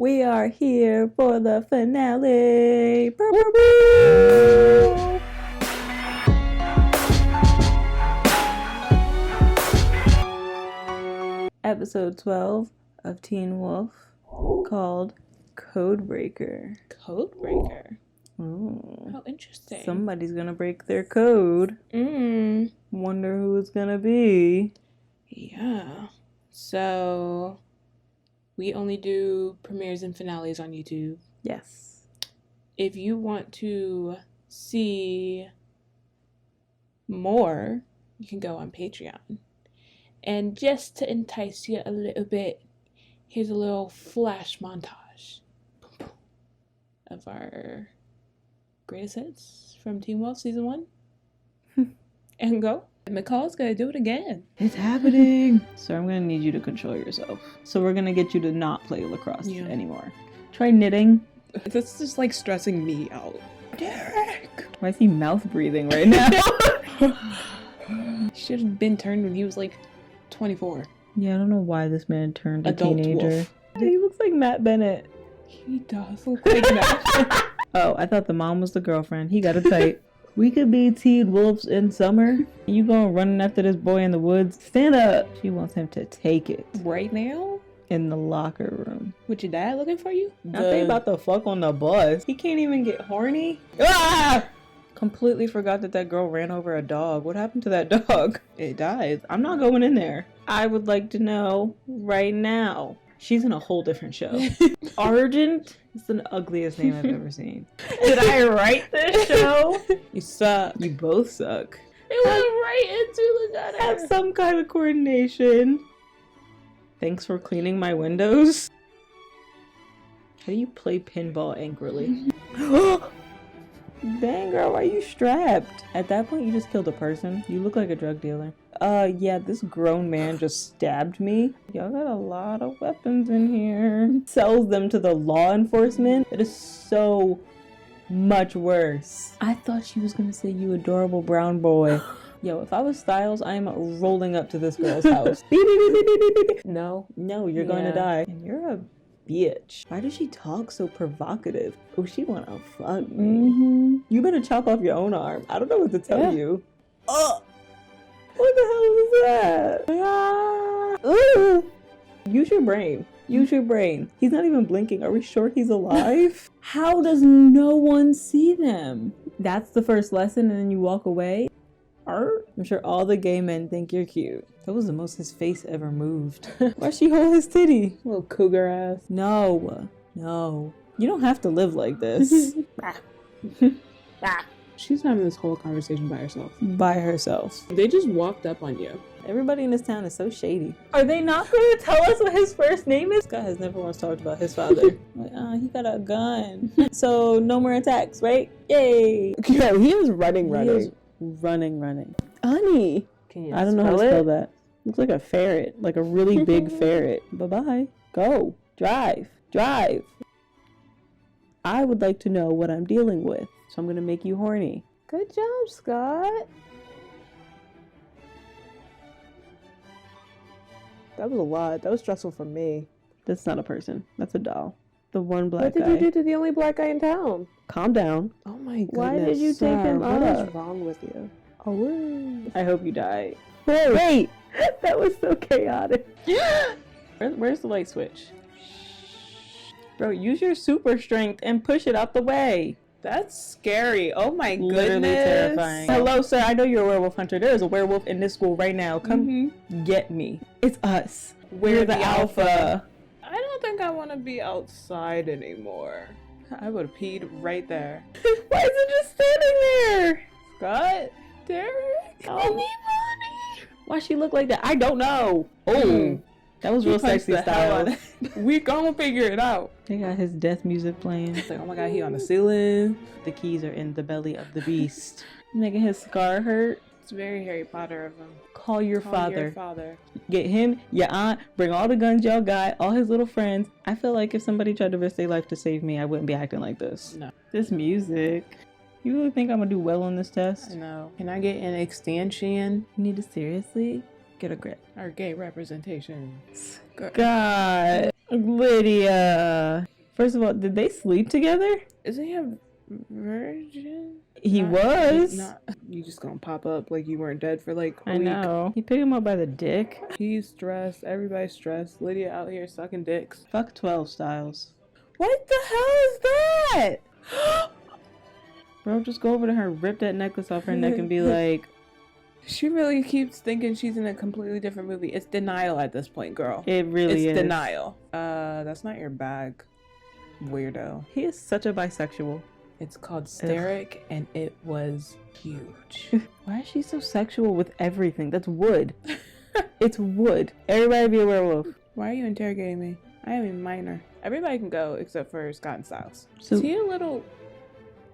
We are here for the finale. Episode 12 of Teen Wolf, called Codebreaker. Codebreaker? Ooh. How interesting. Somebody's gonna break their code. Wonder who it's gonna be. Yeah. So, we only do premieres and finales on YouTube. Yes. If you want to see more, you can go on Patreon. And just to entice you a little bit, here's a little flash montage of our greatest hits from Teen Wolf Season 1. And go. McCall's gonna do it again. It's happening. So I'm gonna need you to control yourself. So we're gonna get you to not play lacrosse anymore. Try knitting. That's just like stressing me out. Derek! Why is he mouth breathing right now? He should have been turned when he was like 24. Yeah, I don't know why this man turned a Adult teenager. wolf. He looks like Matt Bennett. He does look like that. Oh, I thought the mom was the girlfriend. He got it tight. We could be teen wolves in summer. You going running after this boy in the woods? Stand up. She wants him to take it. Right now? In the locker room. With your dad looking for you? I think about the fuck on the bus. He can't even get horny. Ah! Completely forgot that girl ran over a dog. What happened to that dog? It died. I'm not going in there. I would like to know right now. She's in a whole different show. Argent is the ugliest name I've ever seen. Did I write this show? You suck. You both suck. It went right into the gutter. Have some kind of coordination. Thanks for cleaning my windows. How do you play pinball angrily? Dang, girl, why are you strapped? At that point, you just killed a person. You look like a drug dealer. Yeah, this grown man just stabbed me. Y'all got a lot of weapons in here. Sells them to the law enforcement. It is so much worse. I thought she was gonna say, you adorable brown boy. Yo, if I was Styles, I am rolling up to this girl's house. Beep, beep, beep, beep, beep, beep. No, you're going to die. And you're a bitch. Why does she talk so provocative? Oh, she wanna fuck me. You better chop off your own arm. I don't know what to tell you. What the hell was that? Use your brain. Use your brain. He's not even blinking. Are we sure he's alive? How does no one see them? That's the first lesson and then you walk away? I'm sure all the gay men think you're cute. That was the most his face ever moved. Why'd she hold his titty? Little cougar ass. No. You don't have to live like this. She's having this whole conversation by herself. By herself. They just walked up on you. Everybody in this town is so shady. Are they not going to tell us what his first name is? This guy has never once talked about his father. Like, he got a gun. So no more attacks, right? Yay. Yeah, he was running. Running. Honey. I don't know how to spell that. Looks like a ferret. Like a really big ferret. Bye-bye. Go. Drive. I would like to know what I'm dealing with. So I'm going to make you horny. Good job, Scott. That was a lot. That was stressful for me. That's not a person. That's a doll. The one black guy. What did you do to the only black guy in town? Calm down. Oh my goodness. Why did you take him up? What is wrong with you? Oh, I hope you die. Wait! That was so chaotic. Where's the light switch? Bro, use your super strength and push it out the way. That's scary. Oh my goodness. Literally terrifying. Hello, sir. I know you're a werewolf hunter. There is a werewolf in this school right now. Come get me. It's us. We're the alpha. I don't think I want to be outside anymore. I would have peed right there. Why is it just standing there? Scott? Derek? I need money. Why she look like that? I don't know. Oh. That was real sexy style. We gonna figure it out. They got his death music playing. It's like, oh my god, he on the ceiling. The keys are in the belly of the beast. Making his scar hurt. It's very Harry Potter of him. Call your father. Get him, your aunt, bring all the guns y'all got, all his little friends. I feel like if somebody tried to risk their life to save me, I wouldn't be acting like this. No. This music. You really think I'm gonna do well on this test? I know. Can I get an extension? You need to seriously get a grip. Our gay representation. God. Lydia. First of all, did they sleep together? Isn't he a virgin? He was. You just gonna pop up like you weren't dead for like a I week. know. He picked him up by the dick. He's stressed. Everybody's stressed. Lydia out here sucking dicks. Fuck 12 Styles. What the hell is that? Bro, just go over to her, rip that necklace off her neck and be like... She really keeps thinking she's in a completely different movie. It's denial at this point, girl. It really is. It's denial. That's not your bag, weirdo. He is such a bisexual. It's called Steric, and it was huge. Why is she so sexual with everything? That's wood. It's wood. Everybody be a werewolf. Why are you interrogating me? I am a minor. Everybody can go except for Scott and Styles. So, is he a little...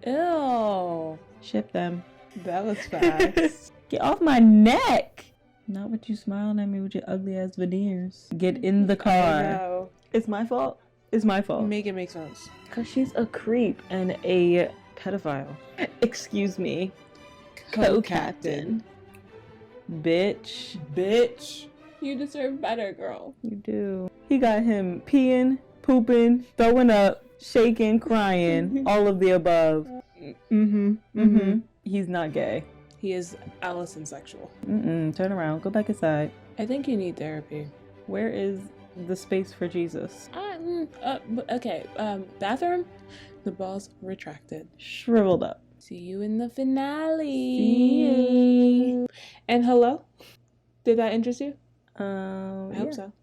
Ew. Ship them. That was fast. Get off my neck! Not with you smiling at me with your ugly ass veneers. Get in the car. I know. It's my fault. It's my fault. Make it make sense. Because she's a creep and a pedophile. Excuse me. Co-captain. Bitch. Bitch. You deserve better, girl. You do. He got him peeing, pooping, throwing up, shaking, crying, all of the above. He's not gay. He is Allison sexual. Turn around. Go back inside. I think you need therapy. Where is the space for Jesus? Okay. Bathroom. The ball's retracted. Shriveled up. See you in the finale. See you. And hello? Did that interest you? I hope so.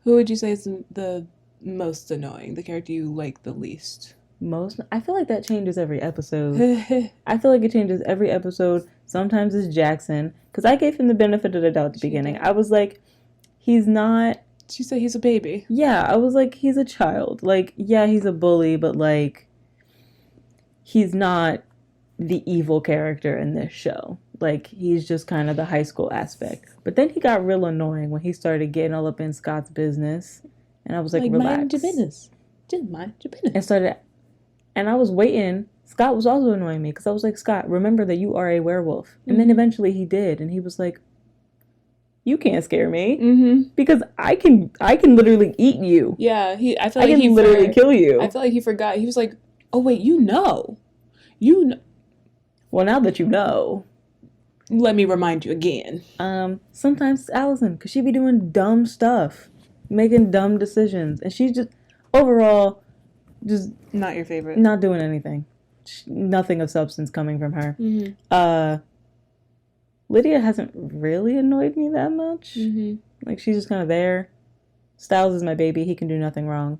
Who would you say is the most annoying? The character you like the least? I feel like that changes every episode. I feel like it changes every episode. Sometimes it's Jackson. Because I gave him the benefit of the doubt at the beginning. Did. I was like, he's not... She said he's a baby. Yeah, I was like, he's a child. Like, yeah, he's a bully, but like, he's not the evil character in this show. Like, he's just kind of the high school aspect. But then he got real annoying when he started getting all up in Scott's business. And I was like relax. Mind your business. Just mind your business. And I was waiting. Scott was also annoying me because I was like, Scott, remember that you are a werewolf. And then eventually he did. And he was like, you can't scare me because I can literally eat you. Yeah, I feel like he literally kill you. I feel like he forgot. He was like, oh wait, you know. Well, now that you know, let me remind you again. Sometimes it's Allison because she be doing dumb stuff, making dumb decisions, and she's just overall just not your favorite. Not doing anything. Nothing of substance coming from her. Lydia hasn't really annoyed me that much. Like, she's just kind of there. Styles is my baby. He can do nothing wrong.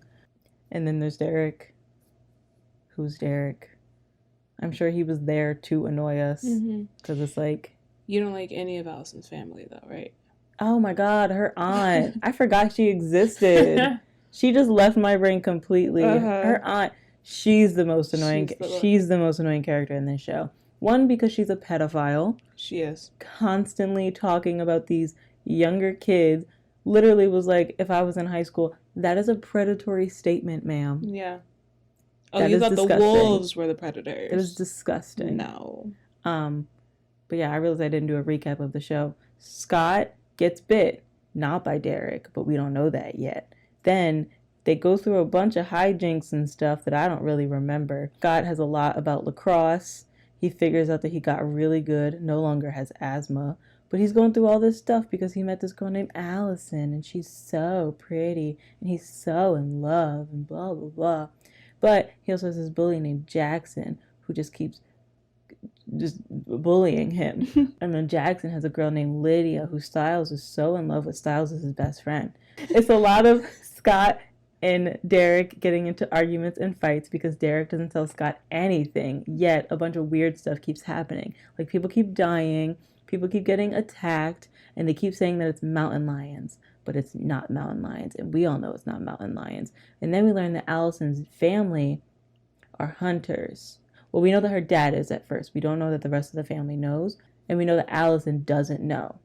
And then there's Derek. Who's Derek? I'm sure he was there to annoy us. Because it's like... You don't like any of Allison's family, though, right? Oh, my God. Her aunt. I forgot she existed. She just left my brain completely. Her aunt. She's the most annoying. She's the most annoying character in this show. One, because she's a pedophile. She is. Constantly talking about these younger kids. Literally was like, if I was in high school, that is a predatory statement, ma'am. Yeah. Oh, you thought disgusting. The wolves were the predators. It was disgusting. No. But yeah, I realized I didn't do a recap of the show. Scott gets bit. Not by Derek, but we don't know that yet. Then they go through a bunch of hijinks and stuff that I don't really remember. Scott has a lot about lacrosse. He figures out that he got really good, no longer has asthma. But he's going through all this stuff because he met this girl named Allison, and she's so pretty, and he's so in love, and blah, blah, blah. But he also has this bully named Jackson, who just keeps just bullying him. And then Jackson has a girl named Lydia, who Styles is so in love with. Styles is his best friend. It's a lot of Scott and Derek getting into arguments and fights because Derek doesn't tell Scott anything, yet a bunch of weird stuff keeps happening. Like, people keep dying, people keep getting attacked, and they keep saying that it's mountain lions, but it's not mountain lions, and we all know it's not mountain lions. And then we learn that Allison's family are hunters. Well, we know that her dad is at first. We don't know that the rest of the family knows, and we know that Allison doesn't know.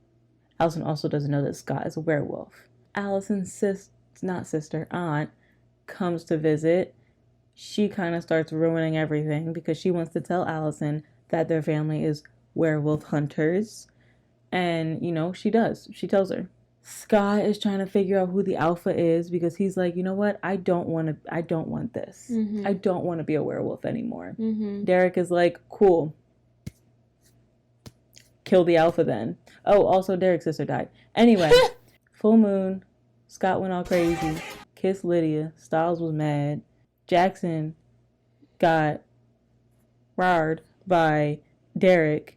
Allison also doesn't know that Scott is a werewolf. Allison's aunt comes to visit. She kind of starts ruining everything because she wants to tell Allison that their family is werewolf hunters. And, she does. She tells her. Scott is trying to figure out who the alpha is because he's like, you know what? I don't want this. Mm-hmm. I don't want to be a werewolf anymore. Mm-hmm. Derek is like, cool. Kill the alpha then. Oh, also Derek's sister died. Anyway, full moon. Scott went all crazy. Kissed Lydia. Styles was mad. Jackson got roared by Derek.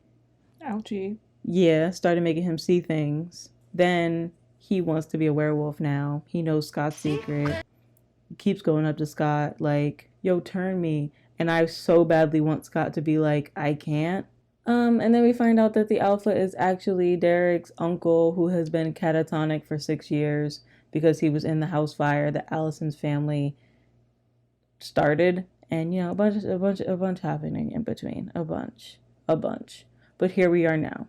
Ouchie. Yeah, started making him see things. Then he wants to be a werewolf now. He knows Scott's secret. He keeps going up to Scott like, yo, turn me. And I so badly want Scott to be like, I can't. And then we find out that the alpha is actually Derek's uncle who has been catatonic for 6 years because he was in the house fire that Allison's family started. And, you know, a bunch happening in between. A bunch. But here we are now.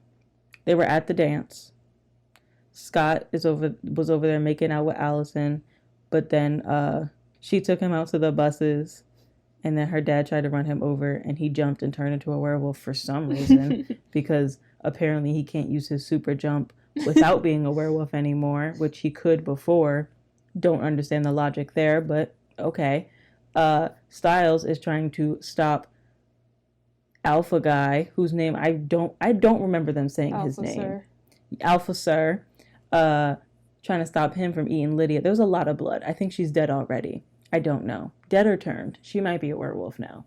They were at the dance. Scott was over there making out with Allison, but then she took him out to the buses, and then her dad tried to run him over, and he jumped and turned into a werewolf for some reason, because apparently he can't use his super jump without being a werewolf anymore, which he could before. Don't understand the logic there, but okay. Styles is trying to stop Alpha guy, whose name I don't remember them saying Alpha his name. Sir. Alpha Sir. Trying to stop him from eating Lydia. There was a lot of blood. I think she's dead already. I don't know. Dead or turned. She might be a werewolf now.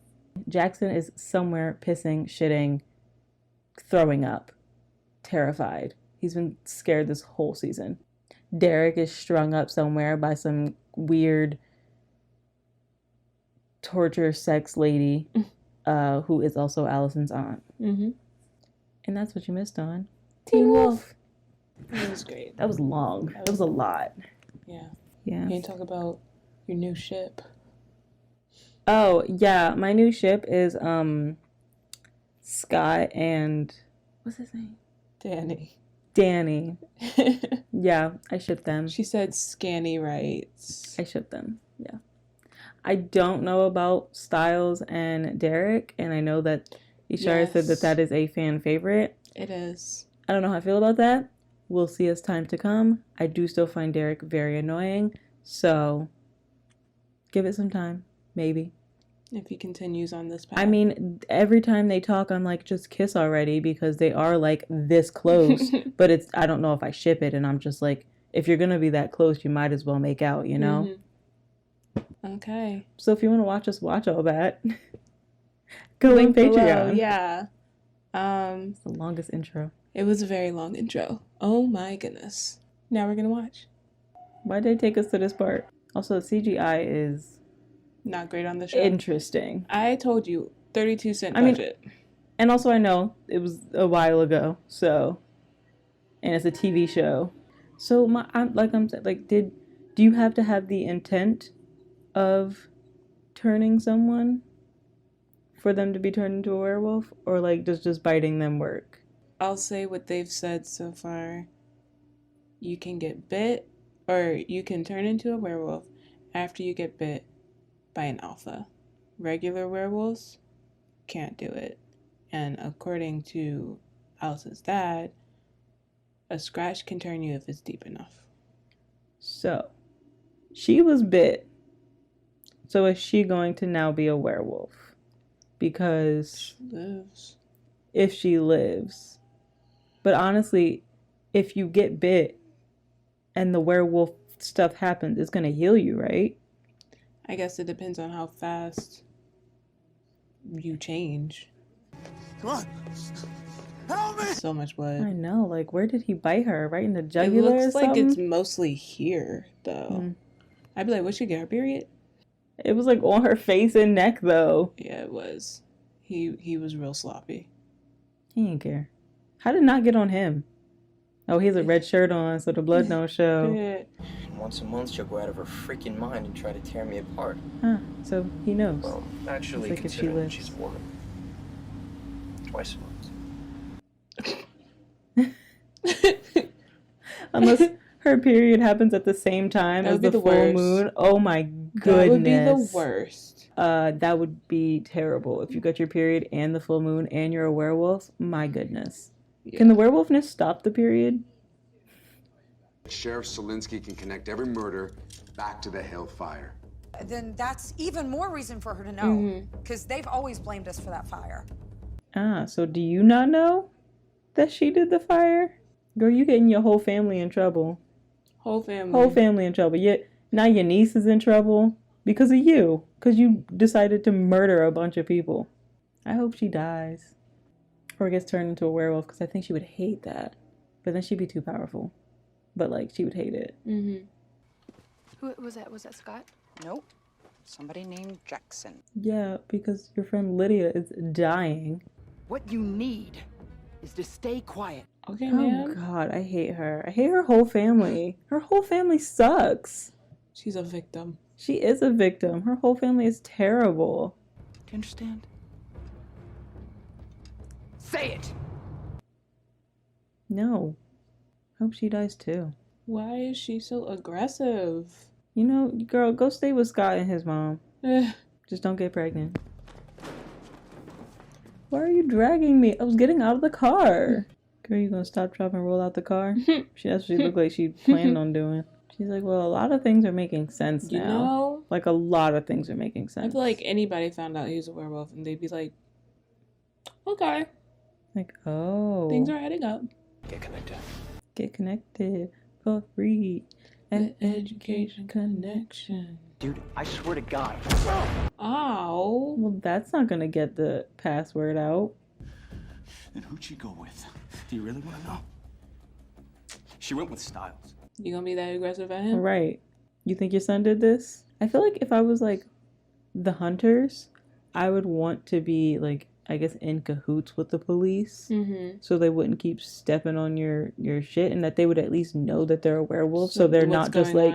Jackson is somewhere pissing, shitting, throwing up. Terrified. He's been scared this whole season. Derek is strung up somewhere by some weird torture sex lady who is also Allison's aunt. Mm-hmm. And that's what you missed on Teen Wolf. That was great. That was long. That was a lot. Yeah. Yeah. Can you talk about your new ship? Oh, yeah. My new ship is Scott and what's his name? Danny. Yeah, I ship them. She said scanny rights. I ship them. Yeah. I don't know about Styles and Derek, and I know that Ishara said that is a fan favorite. It is. I don't know how I feel about that. We'll see as time to come. I do still find Derek very annoying, so give it some time, maybe. If he continues on this path. I mean, every time they talk, I'm like, just kiss already, because they are like this close. But I don't know if I ship it, and I'm just like, if you're gonna be that close, you might as well make out, you know? Mm-hmm. Okay. So if you want to watch us watch all that, go link Patreon. Yeah. It's the longest intro. It was a very long intro. Oh my goodness. Now we're gonna watch. Why'd they take us to this part? Also, the CGI is not great on the show. Interesting. I told you, 32-cent budget. And also I know it was a while ago, so, and it's a TV show. So do you have to have the intent of turning someone for them to be turned into a werewolf, or like does just biting them work? I'll say what they've said so far. You can get bit, or you can turn into a werewolf after you get bit by an alpha. Regular werewolves can't do it. And according to Alice's dad, a scratch can turn you if it's deep enough. So, she was bit. So is she going to now be a werewolf? Because she lives. If she lives. But honestly, if you get bit and the werewolf stuff happens, it's going to heal you, right? I guess it depends on how fast you change. Come on. Help me! So much blood. I know. Like, where did he bite her? Right in the jugular It looks or like something? it's mostly here, though. I'd be like, would she get her period? It was like on her face and neck, though. Yeah, it was. He was real sloppy. He didn't care. How did it not get on him? Oh, he has a red shirt on, so the blood don't show. Yeah. Once a month, she'll go out of her freaking mind and try to tear me apart. Huh, so he knows. Well, actually, like if she considering lives. she's a woman. Twice a month. Unless her period happens at the same time as the full moon. Oh my goodness. That would be the worst. That would be terrible. If you got your period and the full moon and you're a werewolf, my goodness. Yeah. Can the werewolfness stop the period? Sheriff Solinsky can connect every murder back to the Hale fire. Then that's even more reason for her to know, because they've always blamed us for that fire. Ah, so do you not know that she did the fire? Girl, you getting your whole family in trouble. Whole family. Whole family in trouble. Yet now your niece is in trouble because of you. Because you decided to murder a bunch of people. I hope she dies. Or gets turned into a werewolf, because I think she would hate that. But then she'd be too powerful. But like, she would hate it. Mm-hmm. Who was that? Was that Scott? Nope. Somebody named Jackson. Yeah, because your friend Lydia is dying. What you need is to stay quiet. Okay, Oh man. God, I hate her. I hate her whole family. Her whole family sucks. She's a victim. She is a victim. Her whole family is terrible. Do you understand? Say it! No. Hope she dies too. Why is she so aggressive? You know, girl, go stay with Scott and his mom. Eh. Just don't get pregnant. Why are you dragging me? I was getting out of the car. Girl, you gonna stop, drop, and roll out the car? That's what she looked like she planned on doing. She's like, well, a lot of things are making sense now. You know? Like, a lot of things are making sense. I feel like anybody found out he was a werewolf and they'd be like, okay, Like, oh. things are adding up. Get connected. Get connected for free. The education connection. Dude, I swear to God. Ow. Well, that's not gonna get the password out. And who'd she go with? Do you really want to know? She went with Styles. You gonna be that aggressive at him? Right. You think your son did this? I feel like if I was like the hunters, I would want to be like, I guess, in cahoots with the police. Mm-hmm. So they wouldn't keep stepping on your shit, and that they would at least know that they're a werewolf. So they're not just like,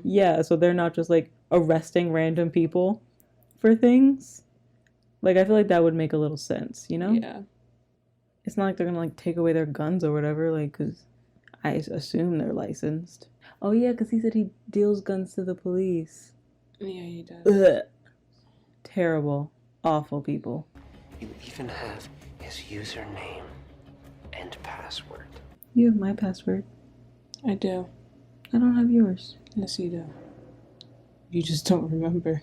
yeah, so they're not just like arresting random people for things. Like, I feel like that would make a little sense, you know? Yeah. It's not like they're gonna like take away their guns or whatever, like, because I assume they're licensed. Oh yeah, because he said he deals guns to the police. Yeah, he does. Ugh. Terrible. Awful people. You even have his username and password. You have my password. I do. I don't have yours. Yes, you do. You just don't remember.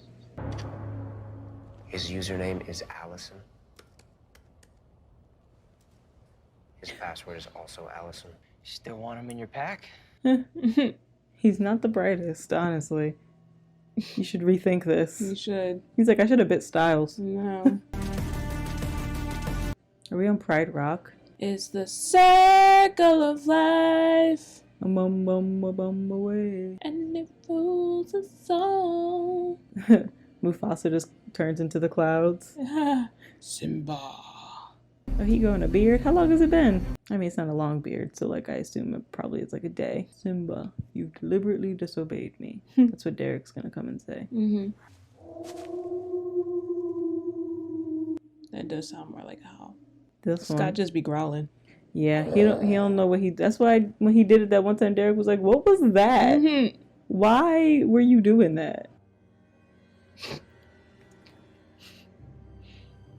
His username is Allison. His password is also Allison. You still want him in your pack? He's not the brightest, honestly. You should rethink this. You should. He's like, I should have bit Styles. No. Are we on Pride Rock? It's the circle of life. A bum bum a bum away. And it rules us all. Mufasa just turns into the clouds. Simba. Oh, he growing a beard? How long has it been? I mean, it's not a long beard, so like I assume it probably is like a day. Simba, you've deliberately disobeyed me. That's what Derek's gonna come and say. Mm-hmm. That does sound more like a howl. This Scott one. just be growling. Yeah, he don't know what he. That's why when he did it that one time, Derek was like, "What was that? Mm-hmm. Why were you doing that?"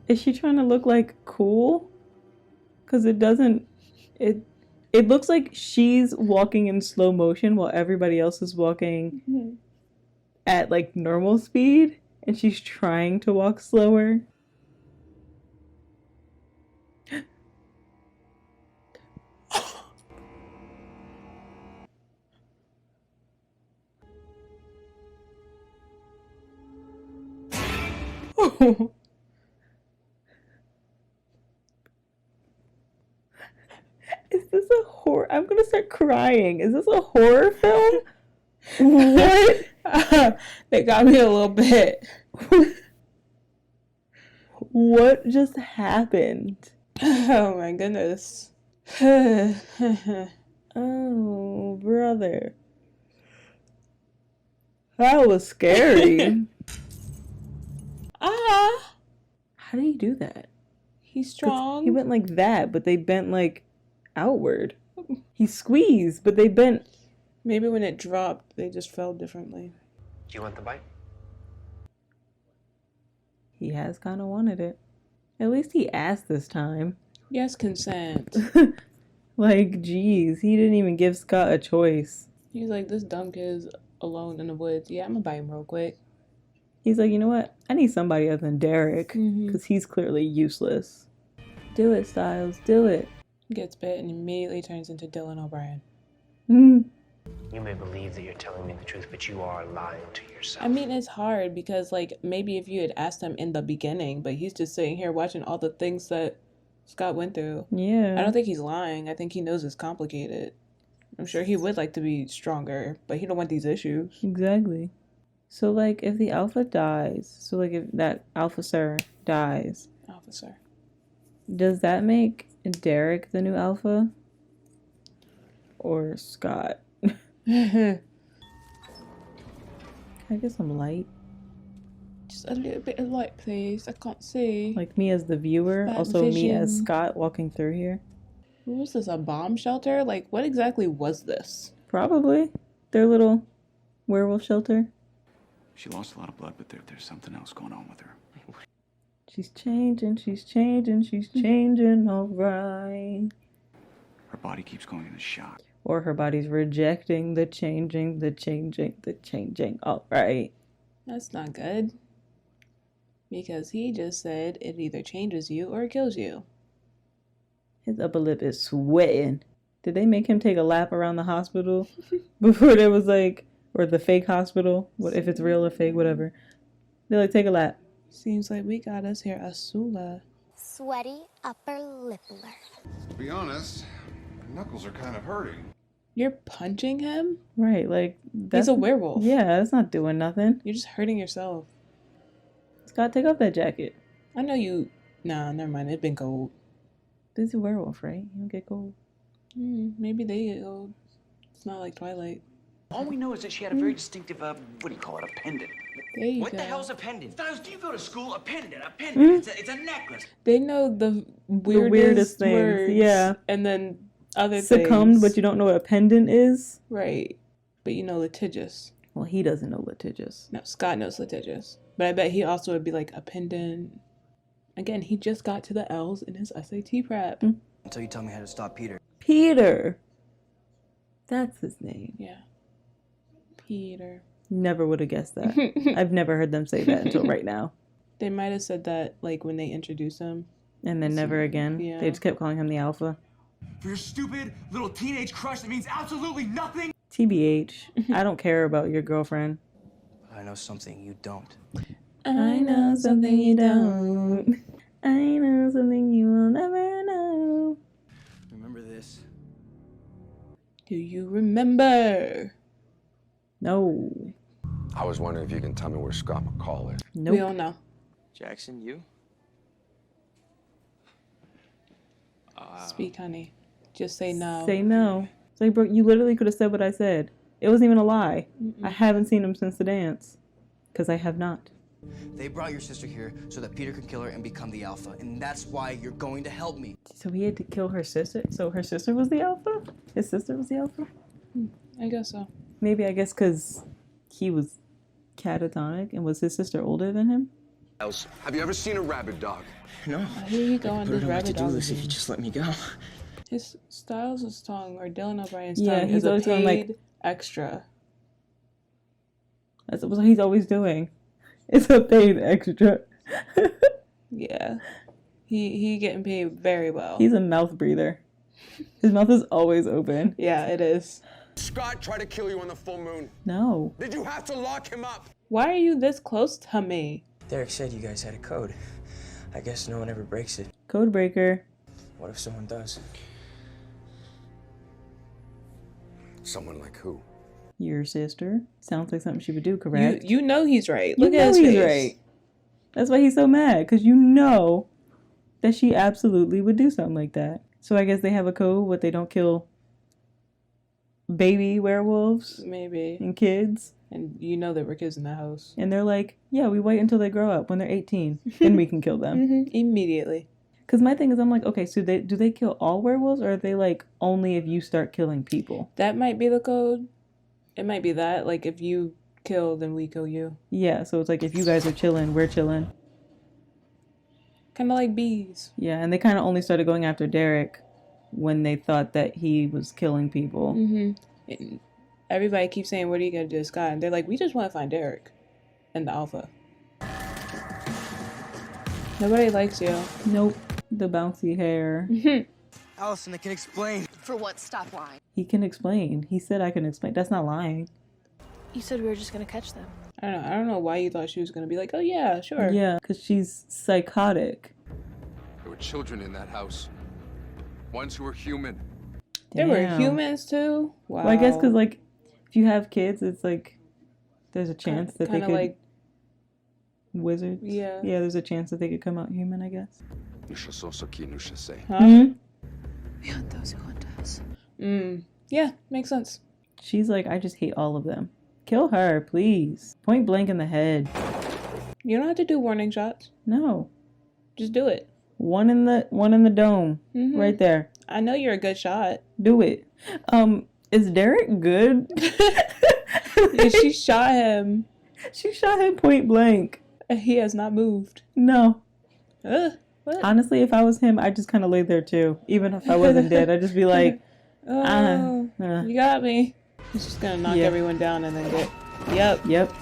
Is she trying to look like cool? Because it doesn't. It looks like she's walking in slow motion while everybody else is walking at like normal speed, and she's trying to walk slower. Is this a horror? I'm gonna start crying. Is this a horror film? What? They got me a little bit. What just happened? Oh my goodness. Oh, brother. That was scary. Ah! How did he do that? He's strong. He went like that, but they bent like outward. He squeezed, but they bent. Maybe when it dropped, they just fell differently. Do you want the bite? He has kind of wanted it. At least he asked this time. Yes, consent. Like, geez, he didn't even give Scott a choice. He's like, this dumb kid's alone in the woods. Yeah, I'm gonna bite him real quick. He's like, you know what? I need somebody other than Derek, because he's clearly useless. Do it, Styles. Do it. Gets bit and immediately turns into Dylan O'Brien. Mm. You may believe that you're telling me the truth, but you are lying to yourself. I mean, it's hard because, like, maybe if you had asked him in the beginning, but he's just sitting here watching all the things that Scott went through. Yeah. I don't think he's lying. I think he knows it's complicated. I'm sure he would like to be stronger, but he don't want these issues. Exactly. So, like, if the alpha dies, so, like, if that officer dies, Officer. does that make Derek the new alpha? Or Scott? Can I get some light? Just a little bit of light, please. I can't see. Like me as the viewer, Bad also me as vision. Scott walking through here? What was this, a bomb shelter? Like, what exactly was this? Probably. Their little werewolf shelter. She lost a lot of blood, but there's something else going on with her. She's changing, she's changing, she's changing, alright. Her body keeps going into shock. Or her body's rejecting the changing, the changing, the changing, alright. That's not good. Because he just said it either changes you or it kills you. His upper lip is sweating. Did they make him take a lap around the hospital before there was like, or the fake hospital, what if it's real or fake, whatever. They like take a lap. Seems like we got us here a Sula. Sweaty upper lip alert. To be honest, my knuckles are kind of hurting. You're punching him? Right, like He's a werewolf. Yeah, that's not doing nothing. You're just hurting yourself. Scott, take off that jacket. I know you. Nah, never mind. It's been cold. This is a werewolf, right? You don't get cold. Maybe they get cold. It's not like Twilight. All we know is that she had a very distinctive, what do you call it, a pendant. There you What go. the hell's a pendant? Styles, do you go to school? A pendant, a pendant. It's a necklace. They know the weirdest things, words, yeah. And then other Succumbed, things. but you don't know what a pendant is? Right. But you know litigious. Well, he doesn't know litigious. No, Scott knows litigious. But I bet he also would be like a pendant. Again, he just got to the L's in his SAT prep. Until you tell me how to stop Peter. Peter! That's his name. Yeah. Peter. Never would have guessed that. I've never heard them say that until right now. They might have said that like when they introduced him. And then never again. Yeah. They just kept calling him the alpha. For your stupid little teenage crush that means absolutely nothing. TBH, I don't care about your girlfriend. I know something you don't. I know something you don't. I know something you will never know. Remember this? Do you remember? No. I was wondering if you can tell me where Scott McCall is. Nope. We all know. Jackson, you? Speak, honey. Just say no. Say no. It's like, bro, you literally could have said what I said. It wasn't even a lie. I haven't seen him since the dance. Because I have not. They brought your sister here so that Peter could kill her and become the alpha. And that's why you're going to help me. So he had to kill her sister? So her sister was the alpha? His sister was the alpha? I guess so. Maybe, I guess, because he was catatonic and was his sister older than him? Have you ever seen a rabid dog? No. Here you go on this rabbit dog. if you just let me go. His Styles' tongue, or Dylan O'Brien's Yeah, tongue, he's is a always doing, paid like- extra. That's what he's always doing. It's a paid extra. Yeah. He getting paid very well. He's a mouth breather. His mouth is always open. Yeah, it is. Scott tried to kill you on the full moon. No. Did you have to lock him up? Why are you this close to me? Derek said you guys had a code. I guess no one ever breaks it. Code breaker. What if someone does? Someone like who? Your sister. Sounds like something she would do, correct? You know he's right. You Look know at his he's face. right. That's why he's so mad, because you know that she absolutely would do something like that. So I guess they have a code, what, they don't kill baby werewolves Maybe. and kids. And you know there were kids in the house. And they're like, yeah, we wait until they grow up. When they're 18, then we can kill them. Immediately. Because my thing is, I'm like, okay, so do they kill all werewolves, or are they like only if you start killing people? That might be the code. It might be that. Like, if you kill, then we kill you. Yeah, so it's like if you guys are chilling, we're chilling. Kind of like bees. Yeah, and they kind of only started going after Derek when they thought that he was killing people. And Everybody keeps saying, what are you going to do to Scott? And they're like, we just want to find Derek and the Alpha. Nobody likes you. Nope. The bouncy hair. Allison, I can explain. For what? Stop lying. He can explain. He said I can explain. That's not lying. You said we were just gonna catch them. I don't know why you thought she was going to be like, oh yeah, sure. Yeah, because she's psychotic. There were children in that house. Ones who were human. There were humans too? Wow. Well, I guess because, like, if you have kids, it's like, there's a chance that they could... like... Wizards? Yeah. Yeah, there's a chance that they could come out human, I guess. Huh? Yeah, makes sense. She's like, I just hate all of them. Kill her, please. Point blank in the head. You don't have to do warning shots. No. Just do it. One in the dome. Right there. I know you're a good shot. Do it. Is Derek good? Yeah, she shot him. She shot him point blank. He has not moved. No. What? Honestly, if I was him, I'd just kind of lay there too. Even if I wasn't dead, I'd just be like, you got me. He's just gonna knock everyone down and then get... Yep.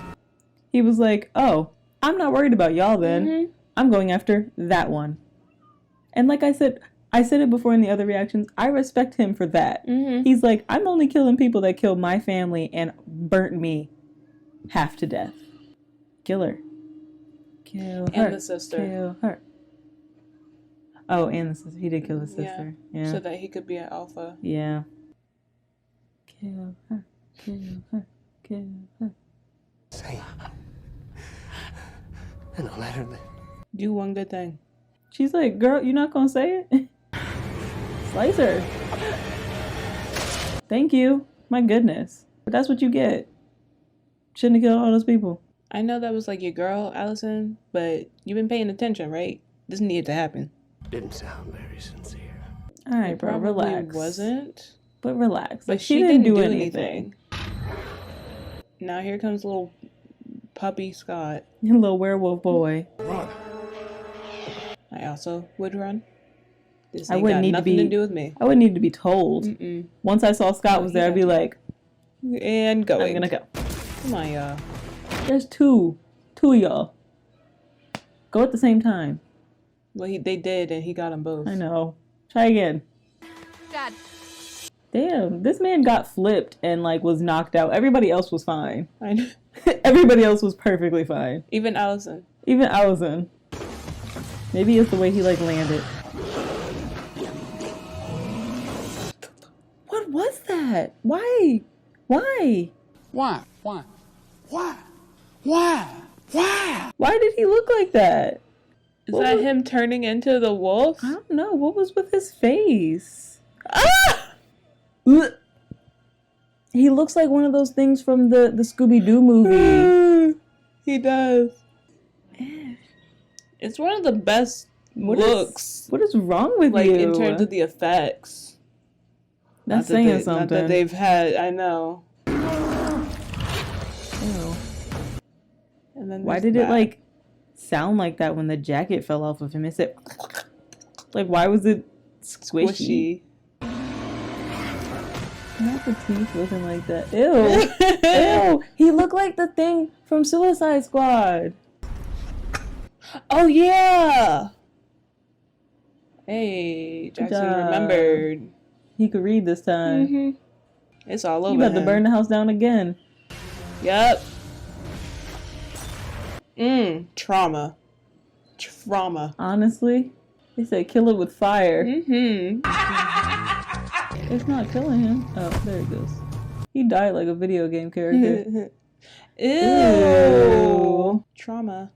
He was like, oh, I'm not worried about y'all then. I'm going after that one. And like I said it before in the other reactions, I respect him for that. He's like, I'm only killing people that killed my family and burnt me half to death. Kill her. Kill her. And the sister. Kill her. Oh, and the sister. He did kill his sister. Yeah. So that he could be an alpha. Yeah. Kill her. Kill her. Kill her. Say. And I'll let her live. Do one good thing. She's like, girl, you not gonna say it? Slice her. Thank you. My goodness. But that's what you get. Shouldn't have killed all those people. I know that was like your girl, Allison, but you've been paying attention, right? This needed to happen. Didn't sound very sincere. All right, bro, relax. Wasn't. But relax. But Like, she didn't do anything. Now here comes little puppy Scott. Little werewolf boy. Run. I also would run. This I ain't wouldn't got need nothing to to do with me. I wouldn't need to be told. Once I saw Scott was there, I'd be like, and going. I'm gonna go. Come on, y'all. There's two of y'all. Go at the same time. Well, they did, and he got them both. I know. Try again. Dad. Damn, this man got flipped and like was knocked out. Everybody else was fine. I know. Everybody else was perfectly fine. Even Allison. Even Allison. Maybe it's the way he like landed. What was that? Why? Why? Why? Why? Why? Why? Why? Why did he look like that? Is that him turning into the wolf? I don't know. What was with his face? Ah! Ugh. He looks like one of those things from the Scooby-Doo movie. He does. It's one of the best looks. What is wrong with you? Like, in terms of the effects. That's saying something. Not that they've had, I know. Ew. And then why did it, like, sound like that when the jacket fell off of him? It said, like, why was it squishy? Not the teeth looking like that. Ew. Ew. He looked like the thing from Suicide Squad. Oh, yeah. Hey, Jackson remembered. He could read this time. It's all over. You about to burn the house down again. Yep. Trauma. Trauma. Honestly, they said kill it with fire. It's not killing him. Oh, there it goes. He died like a video game character. Ew. Trauma.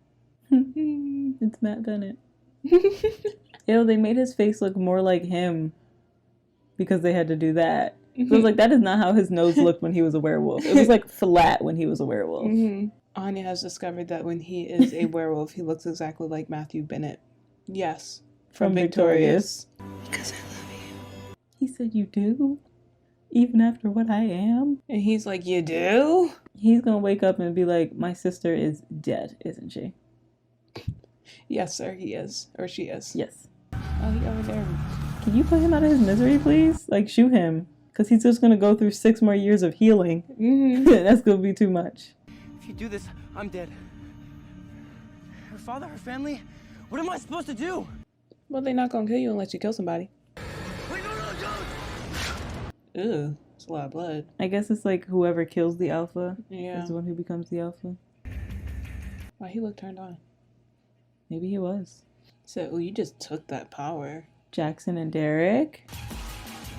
It's Matt Bennett. Ew, they made his face look more like him because they had to do that. So it was like, that is not how his nose looked when he was a werewolf. It was like flat when he was a werewolf. Anya has discovered that when he is a werewolf, he looks exactly like Matthew Bennett. Yes. From Victorious. Because I love you. He said, you do? Even after what I am? And he's like, you do? He's gonna wake up and be like, my sister is dead, isn't she? Yes, sir, he is. Or she is. Yes. Oh, he over there. Can you put him out of his misery, please? Like, shoot him. Because he's just going to go through 6 more years of healing. That's going to be too much. If you do this, I'm dead. Her father, her family, what am I supposed to do? Well, they're not gonna kill you unless you kill somebody. Wait, no, don't! Ew, it's a lot of blood. I guess it's like whoever kills the alpha Yeah. is the one who becomes the alpha. Wow, he looked turned on. Maybe he was. So, you just took that power. Jackson and Derek.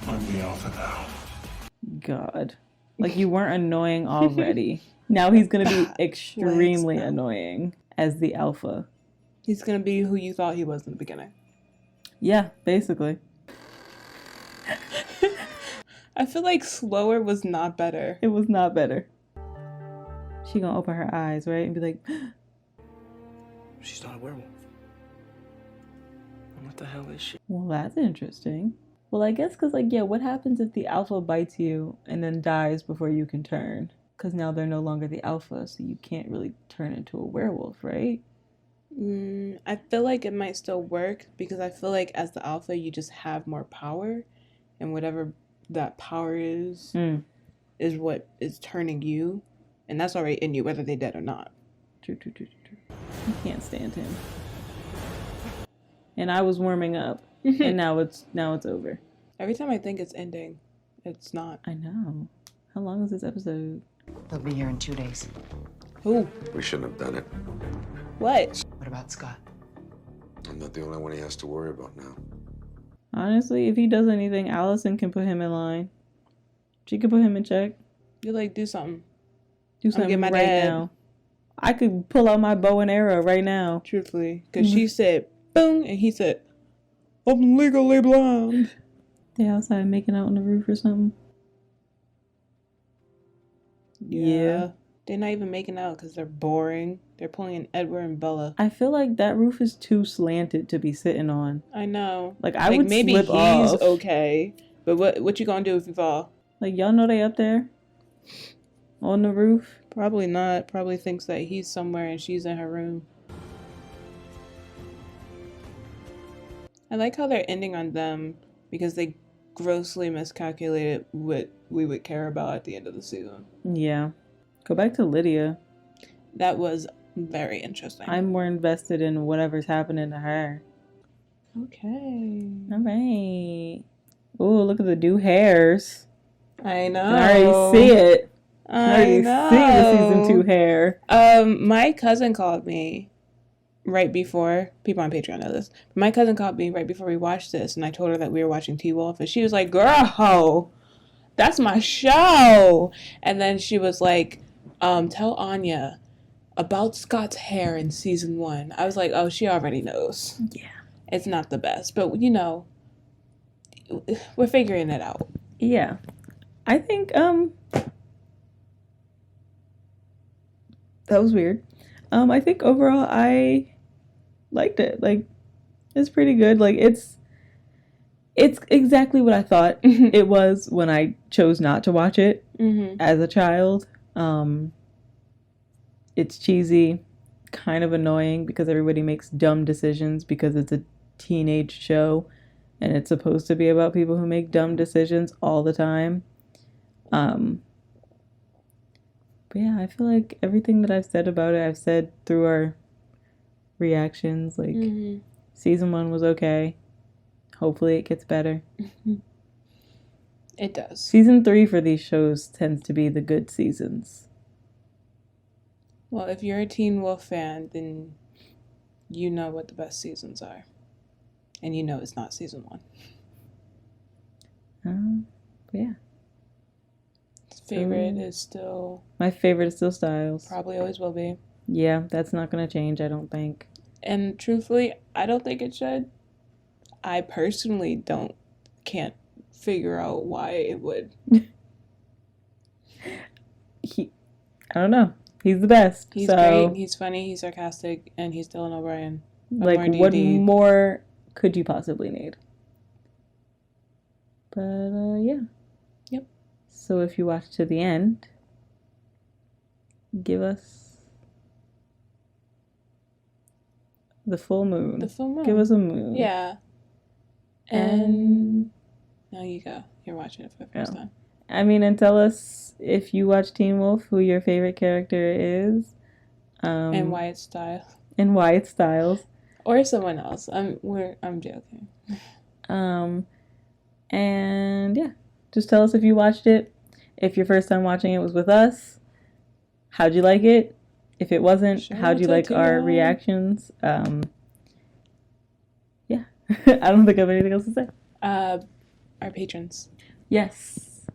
I'm the alpha now. God. Like, you weren't annoying already. Now he's going to be extremely annoying as the alpha. He's gonna be who you thought he was in the beginning. Yeah, basically. I feel like slower was not better. It was not better. She gonna open her eyes, right? And be like, She's not a werewolf. What the hell is she? well, that's interesting. Well, I guess because, like, yeah, what happens if the alpha bites you and then dies before you can turn? Because now they're no longer the alpha, so you can't really turn into a werewolf, right? I feel like it might still work because I feel like as the alpha, you just have more power, and whatever that power is what is turning you, and that's already in you, whether they're dead or not. True. I can't stand him. And I was warming up, and now it's over. Every time I think it's ending, it's not. I know. How long is this episode? They'll be here in 2 days. Who? We shouldn't have done it. What? What about Scott? I'm not the only one he has to worry about now. Honestly, if he does anything, Allison can put him in line. She can put him in check. You're like, do something. Do something get my right dad. now. I could pull out my bow and arrow right now. Truthfully. Because she said, boom, and he said, I'm legally blind. They outside making out on the roof or something. Yeah. They're not even making out because they're boring. They're pulling an Edward and Bella. I feel like that roof is too slanted to be sitting on. I know. Like, I would maybe slip he's off. okay, but what you gonna do if you fall? Like, y'all know they up there? On the roof? Probably not. Probably thinks that he's somewhere and she's in her room. I like how they're ending on them because they grossly miscalculated what we would care about at the end of the season. Yeah. Go back to Lydia. That was very interesting. I'm more invested in whatever's happening to her. Okay. All right. Oh, look at the new hairs. I know. I already see it. I know. See the season 2 hair. My cousin called me right before, people on Patreon know this, my cousin called me right before we watched this, and I told her that we were watching T-Wolf, and she was like, girl, that's my show. And then she was like, tell Anya about Scott's hair in season 1. I was like, oh, she already knows. Yeah. It's not the best, but you know, we're figuring it out. Yeah. I think, that was weird. I think overall I liked it. Like, it's pretty good. Like, it's exactly what I thought it was when I chose not to watch it as a child. It's cheesy, kind of annoying because everybody makes dumb decisions because it's a teenage show and it's supposed to be about people who make dumb decisions all the time. But yeah, I feel like everything that I've said about it, I've said through our reactions. Like, season 1 was okay. Hopefully it gets better. It does. Season 3 for these shows tends to be the good seasons. Well, if you're a Teen Wolf fan, then you know what the best seasons are. And you know it's not season 1. But yeah. Favorite is still... My favorite is still Styles. Probably always will be. Yeah, that's not going to change, I don't think. And truthfully, I don't think it should. I personally can't figure out why it would. I don't know. He's the best. He's so, great. He's funny. He's sarcastic. And he's Dylan O'Brien. Like, what more could you possibly need? But, yeah. Yep. So if you watch to the end, give us the full moon. The full moon. Give us a moon. Yeah. And Now you go. You're watching it for the first time. I mean, and tell us if you watch Teen Wolf, who your favorite character is. And why it's Styles. And why it's Styles. Or someone else. I'm joking. And yeah, just tell us if you watched it. If your first time watching it was with us, how'd you like it? If it wasn't, how'd you like our reactions? Yeah, I don't think I have anything else to say. Our patrons. Yes.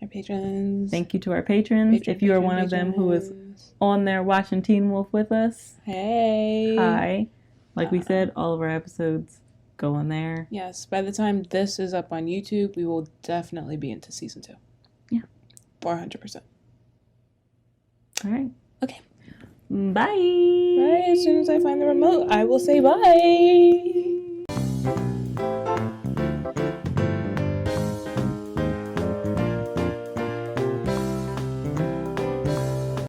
Our patrons. Thank you to our patrons. If you are one of them who is on there watching Teen Wolf with us, hey. Hi. Like we said, all of our episodes go on there. Yes, by the time this is up on YouTube, we will definitely be into season 2. Yeah. 400%. All right. Okay. Bye. Bye. As soon as I find the remote, I will say bye.